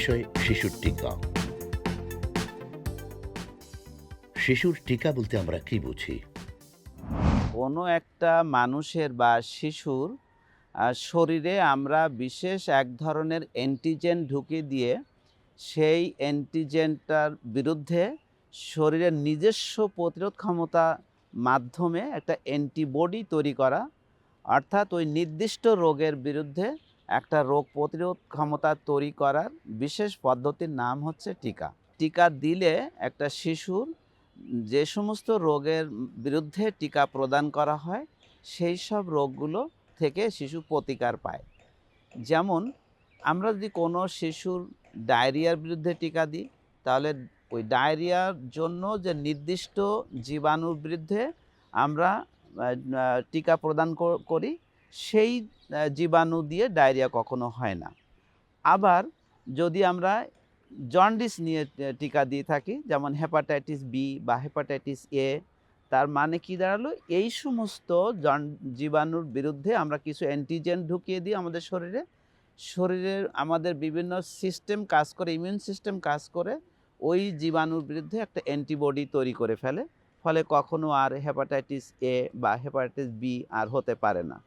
বিষয় শিশুর টিকা। শিশুর টিকা বলতে আমরা কি বুঝি? কোনো একটা মানুষের বা শিশুর শরীরে আমরা বিশেষ এক ধরনের অ্যান্টিজেন ঢুকিয়ে দিয়ে সেই অ্যান্টিজেনটার বিরুদ্ধে শরীরের নিজস্ব প্রতিরোধ ক্ষমতা মাধ্যমে একটা অ্যান্টিবডি তৈরি করা, অর্থাৎ ওই নির্দিষ্ট রোগের বিরুদ্ধে একটা রোগ প্রতিরোধ ক্ষমতা তৈরি করার বিশেষ পদ্ধতির নাম হচ্ছে টিকা। টিকা দিলে একটা শিশুর যে সমস্ত রোগের বিরুদ্ধে টিকা প্রদান করা হয় সেই সব রোগগুলো থেকে শিশু প্রতিকার পায়। যেমন আমরা যদি কোনো শিশুর ডায়রিয়ার বিরুদ্ধে টিকা দিই, তাহলে ওই ডায়রিয়ার জন্য যে নির্দিষ্ট জীবাণুর বিরুদ্ধে আমরা টিকা প্রদান করি, সেই জীবাণু দিয়ে ডায়রিয়া কখনো হয় না। আবার যদি আমরা জন্ডিস নিয়ে টিকা দিয়ে থাকি, যেমন হেপাটাইটিস বি বা হেপাটাইটিস এ, তার মানে কি দাঁড়ালো, এই সমস্ত জীবাণুর বিরুদ্ধে আমরা কিছু অ্যান্টিজেন ঢুকিয়ে দিই আমাদের শরীরে। শরীরের আমাদের বিভিন্ন সিস্টেম কাজ করে, ইমিউন সিস্টেম কাজ করে ওই জীবাণুর বিরুদ্ধে একটা অ্যান্টিবডি তৈরি করে ফেলে। ফলে কখনো আর হেপাটাইটিস এ বা হেপাটাইটিস বি আর হতে পারে না।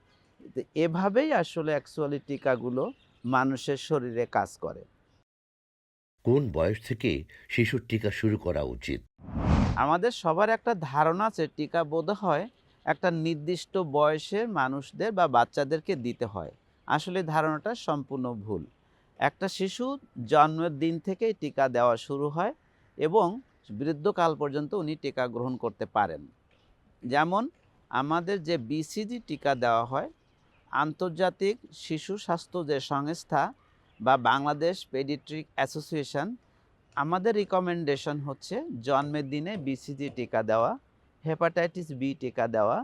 তো এভাবেই আসলে অ্যাকচুয়ালি টিকাগুলো মানুষের শরীরে কাজ করে। কোন বয়স থেকে শিশুর টিকা শুরু করা উচিত? আমাদের সবার একটা ধারণা আছে টিকা বোধহয় একটা নির্দিষ্ট বয়সের মানুষদের বা বাচ্চাদেরকে দিতে হয়। আসলে ধারণাটা সম্পূর্ণ ভুল। একটা শিশু জন্মের দিন থেকেই টিকা দেওয়া শুরু হয় এবং বৃদ্ধকাল পর্যন্ত উনি টিকা গ্রহণ করতে পারেন। যেমন আমাদের যে বিসিজি টিকা দেওয়া হয়, আন্তর্জাতিক শিশু স্বাস্থ্য যে সংস্থা বা বাংলাদেশ পেডিয়াট্রিক অ্যাসোসিয়েশন, আমাদের রিকমেন্ডেশন হচ্ছে জন্মের দিনে বিসিজি টিকা দেওয়া, হেপাটাইটিস বি টিকা দেওয়া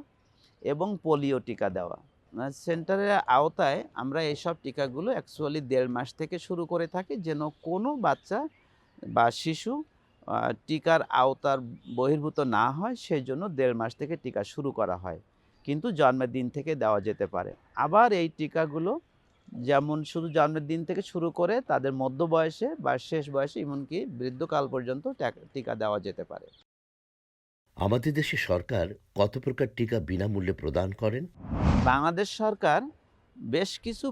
এবং পোলিও টিকা দেওয়া। সেন্টারের আওতায় আমরা এইসব টিকাগুলো অ্যাকচুয়ালি ১.৫ মাস থেকে শুরু করে থাকি, যেন কোনো বাচ্চা বা শিশু টিকার আওতার বহির্ভূত না হয়, সেই জন্য ১.৫ মাস থেকে টিকা শুরু করা হয়। কিন্তু জন্মের দিন থেকে দেওয়া যেতে পারে। আবার এই টিকাগুলো যেমন শুধু জন্মের দিন থেকে শুরু করে তাদের মধ্য বয়সে বা শেষ বয়সে, এমনকি বৃদ্ধকাল পর্যন্ত টিকা দেওয়া যেতে পারে। আমাদের দেশে সরকার কত প্রকার টিকা বিনামূল্যে প্রদান করেন? বাংলাদেশ সরকার বেশ কিছু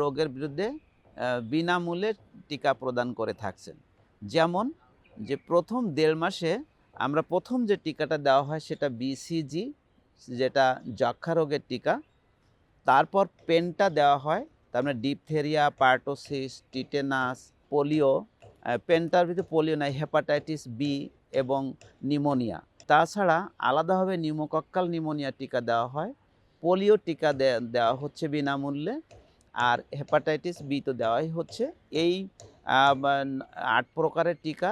রোগের বিরুদ্ধে বিনামূল্যে টিকা প্রদান করে থাকছেন। যেমন যে প্রথম ১.৫ মাসে আমরা প্রথম যে টিকাটা দেওয়া হয় সেটা বিসিজি, যেটা যক্ষ্মা রোগের টিকা। তারপর পেনটা দেওয়া হয়, তার মানে ডিপথেরিয়া, পার্টোসিস, টিটেনাস, পোলিও। পেনটার ভিতরে পোলিও নাই, হেপাটাইটিস বি এবং নিউমোনিয়া। তাছাড়া আলাদাভাবে নিউমোকক্কাল নিউমোনিয়া টিকা দেওয়া হয়। পোলিও টিকা দেওয়া হচ্ছে বিনামূল্যে। আর হেপাটাইটিস বি তো দেওয়াই হচ্ছে। এই ৮ প্রকারের টিকা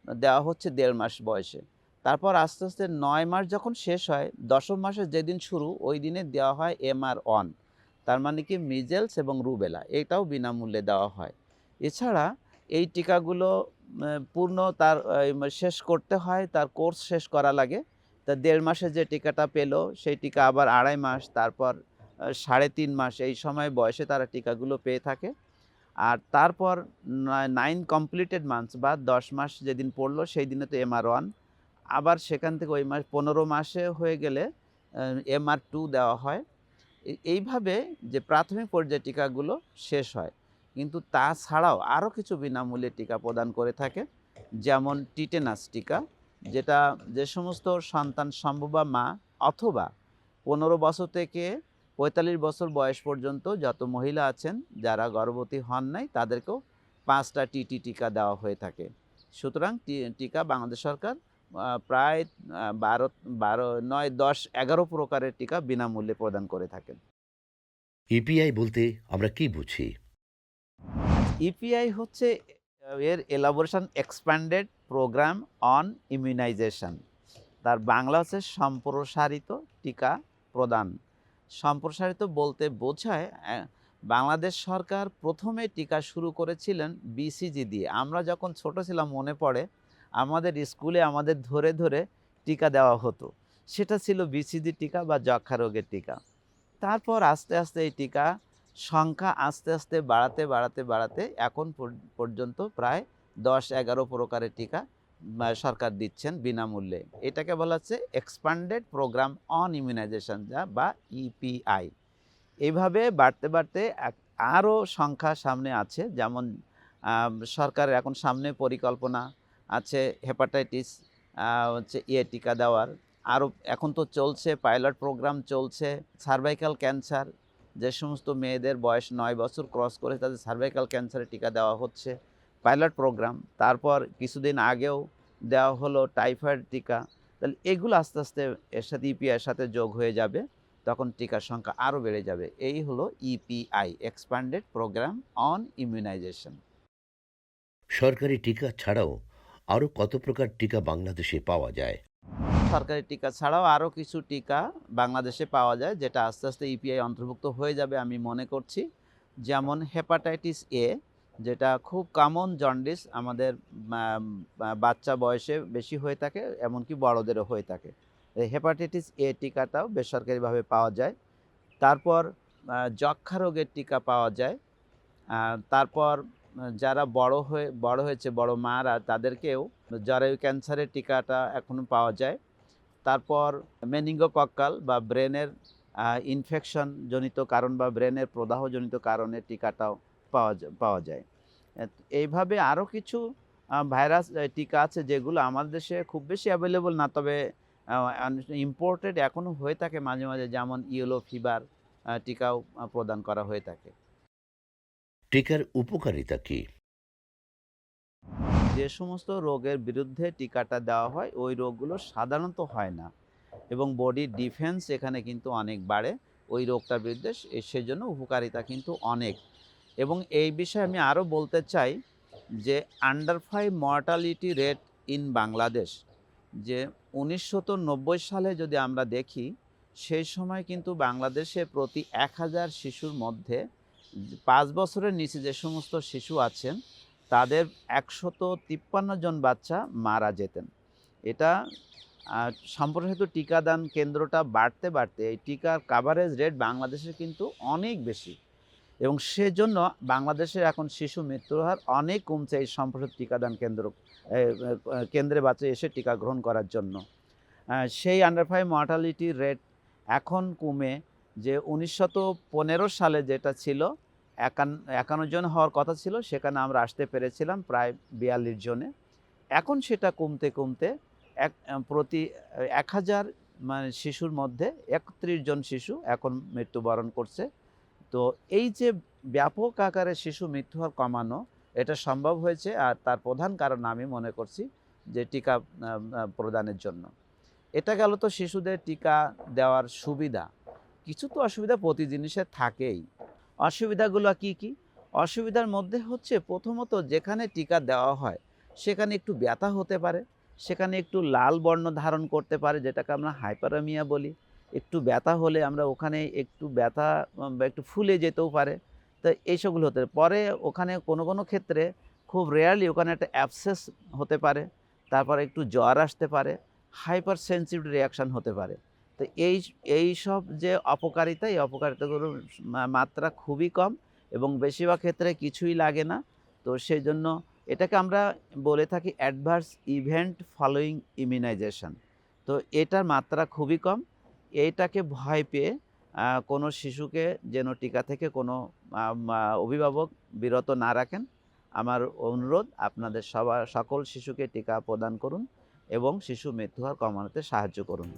দেওয়া হচ্ছে ১.৫ মাস বয়সে। তারপর আস্তে, আস্তে ৯ মাস যখন শেষ হয়, ১০ম মাসের যেদিন শুরু ওই দিনে দেওয়া হয় MR1। তার মানে কি মিজেলস এবং রুবেলা, এটাও বিনামূল্যে দেওয়া হয়। এছাড়া এই টিকাগুলো পূর্ণ তার শেষ করতে হয়, তার কোর্স শেষ করা লাগে। তা ১.৫ মাসে যে টিকাটা পেল সেই টিকা আবার ২.৫ মাস, তারপর ৩.৫ মাস এই সময় বয়সে তারা টিকাগুলো পেয়ে থাকে। আর তারপর 9 কমপ্লিটেড মান্থস বা ১০ মাস যেদিন পড়ল সেই দিনে তো MR1। আবার সেখান থেকে ওই ১৫ মাসে হয়ে গেলে MR2 দেওয়া হয়। এইভাবে যে প্রাথমিক পর্যায়ে টিকাগুলো শেষ হয়। কিন্তু তাছাড়াও আরও কিছু বিনামূল্যে টিকা প্রদান করে থাকে। যেমন টিটেনাস টিকা, যেটা যে সমস্ত সন্তান সম্ভবা মা অথবা ১৫ বছর থেকে ৪৫ বছর বয়স পর্যন্ত যত মহিলা আছেন যারা গর্ভবতী হন নাই, তাদেরকেও ৫টা টিটি টিকা দেওয়া হয়ে থাকে। সুতরাং টিকা বাংলাদেশ সরকার প্রায় ৯, ১০, ১১ প্রকারের টিকা বিনামূল্যে প্রদান করে থাকেন। ইপিআই বলতে আমরা কি বুঝি? ইপিআই হচ্ছে এর elaboration expanded programme on immunisation. তার বাংলা হচ্ছে সম্প্রসারিত টিকা প্রদান। সম্প্রসারিত বলতে বোঝায় বাংলাদেশ সরকার প্রথমে টিকা শুরু করেছিলেন বিসিজি দিয়ে। আমরা যখন ছোট ছিলাম মনে পড়ে আমাদের স্কুলে আমাদের ধরে ধরে টিকা দেওয়া হতো। সেটা ছিল বিসিজি টিকা বা যক্ষ্মা রোগের টিকা। তারপর আস্তে আস্তে এই টিকা সংখ্যা আস্তে আস্তে বাড়াতে এখন পর্যন্ত প্রায় ১০-১১ প্রকারের টিকা সরকার দিচ্ছেন বিনামূল্যে। এটাকে বলা হচ্ছে এক্সপ্যান্ডেড প্রোগ্রাম অন ইমিউনাইজেশন বা ইপিআই। এইভাবে বাড়তে আরও সংখ্যা সামনে আছে। যেমন সরকারের এখন সামনে পরিকল্পনা আছে হেপাটাইটিস হচ্ছে টিকা দেওয়ার। আরও এখন তো চলছে পাইলট প্রোগ্রাম চলছে সার্ভাইকাল ক্যান্সার, যে সমস্ত মেয়েদের বয়স ৯ বছর ক্রস করে তাদের সার্ভাইকাল ক্যান্সারের টিকা দেওয়া হচ্ছে, পাইলট প্রোগ্রাম। তারপর কিছুদিন আগেও দেওয়া হলো টাইফয়েড টিকা। তাহলে এগুলো আস্তে আস্তে এর সাথে ইপিআই এর সাথে যোগ হয়ে যাবে, তখন টিকার সংখ্যা আরও বেড়ে যাবে। এই হলো EPI, expanded programme on immunisation. সরকারি টিকা ছাড়াও আরও কত প্রকার টিকা বাংলাদেশে পাওয়া যায়? সরকারি টিকা ছাড়াও আরও কিছু টিকা বাংলাদেশে পাওয়া যায়, যেটা আস্তে আস্তে ইপিআই অন্তর্ভুক্ত হয়ে যাবে আমি মনে করছি। যেমন হেপাটাইটিস এ, যেটা খুব কমন জন্ডিস, আমাদের বাচ্চা বয়সে বেশি হয়ে থাকে, এমনকি বড়দেরও হয়ে থাকে। এই হেপাটাইটিস এ টিকাটাও বেসরকারিভাবে পাওয়া যায়। তারপর যক্ষ্মা রোগের টিকা পাওয়া যায়। তারপর যারা বড় হয়েছে, বড় মারা, তাদেরকেও জরায়ু ক্যান্সারের টিকাটা এখনও পাওয়া যায়। তারপর মেনিঙ্গোকক্কাল বা ব্রেনের ইনফেকশন জনিত কারণ বা ব্রেনের প্রদাহজনিত কারণের টিকাটাও পাওয়া যায়। এইভাবে আরও কিছু ভাইরাস টিকা আছে যেগুলো আমাদের দেশে খুব বেশি অ্যাভেলেবল না, তবে ইম্পোর্টেড এখনও হয়ে থাকে মাঝে মাঝে, যেমন ইয়েলো ফিভার টিকাও প্রদান করা হয়ে থাকে। টিকার উপকারিতা কি? যে সমস্ত রোগের বিরুদ্ধে টিকাটা দেওয়া হয় ওই রোগগুলো সাধারণত হয় না, এবং বডির ডিফেন্স এখানে কিন্তু অনেক বাড়ে ওই রোগটার বিরুদ্ধে। সেজন্য উপকারিতা কিন্তু অনেক। এবং এই বিষয়ে আমি আরও বলতে চাই যে under 5 mortality rate in Bangladesh, যে ১৯৯০ সালে যদি আমরা দেখি, সেই সময় কিন্তু বাংলাদেশে প্রতি ১,০০০ শিশুর মধ্যে ৫ বছরের নিচে যে সমস্ত শিশু আছেন তাদের ১৫৩ জন বাচ্চা মারা যেতেন। এটা সম্প্রসারিত টিকাদান কেন্দ্রটা বাড়তে এই টিকার কাভারেজ রেট বাংলাদেশে কিন্তু অনেক বেশি, এবং সেজন্য বাংলাদেশের এখন শিশু মৃত্যুর হার অনেক কমছে এই সম্প্রসারিত টিকাদান কেন্দ্রে বাচ্চা এসে টিকা গ্রহণ করার জন্য। সেই আন্ডার 5 মর্টালিটি রেট এখন কমে, যে ১৯১৫ সালে যেটা ছিল ৫১ জন হওয়ার কথা ছিল, সেখানে আমরা আসতে পেরেছিলাম প্রায় ৪২ জনে। এখন সেটা কমতে প্রতি ১,০০০ মানে শিশুর মধ্যে ৩১ জন শিশু এখন মৃত্যুবরণ করছে। তো এই যে ব্যাপক আকারে শিশু মৃত্যু হার কমানো, এটা সম্ভব হয়েছে, আর তার প্রধান কারণ আমি মনে করছি যে টিকা প্রদানের জন্য। এটা গেল তো শিশুদের টিকা দেওয়ার সুবিধা। কিছু তো অসুবিধা প্রতি জিনিসের থাকেই। অসুবিধাগুলো কি কি? অসুবিধার মধ্যে হচ্ছে প্রথমত যেখানে টিকা দেওয়া হয় সেখানে একটু ব্যথা হতে পারে, সেখানে একটু লাল বর্ণ ধারণ করতে পারে, যেটাকে আমরা হাইপারমিয়া বলি। একটু ব্যথা হলে আমরা ওখানে একটু ব্যথা বা একটু ফুলে যেতেও পারে। তো এইসবগুলো হতে পারে। পরে ওখানে কোনো ক্ষেত্রে খুব রেয়ারলি ওখানে একটা অ্যাবসেস হতে পারে। তারপরে একটু জ্বর আসতে পারে, হাইপার সেনসিটিভ রিঅ্যাকশন হতে পারে। তো এইসব যে অপকারিতা, এই অপকারিতাগুলোর মাত্রা খুবই কম, এবং বেশিরভাগ ক্ষেত্রে কিছুই লাগে না। তো সেইজন্য এটাকে আমরা বলে থাকি অ্যাডভার্স ইভেন্ট ফলোয়িং ইমিউনাইজেশন। তো এটার মাত্রা খুবই কম। এইটাকে ভয় পেয়ে কোনো শিশুকে যেন টিকা থেকে কোনো অভিভাবক বিরত না রাখেন। আমার অনুরোধ, আপনাদের সকল শিশুকে টিকা প্রদান করুন এবং শিশু মৃত্যু হার কমানোতে সাহায্য করুন।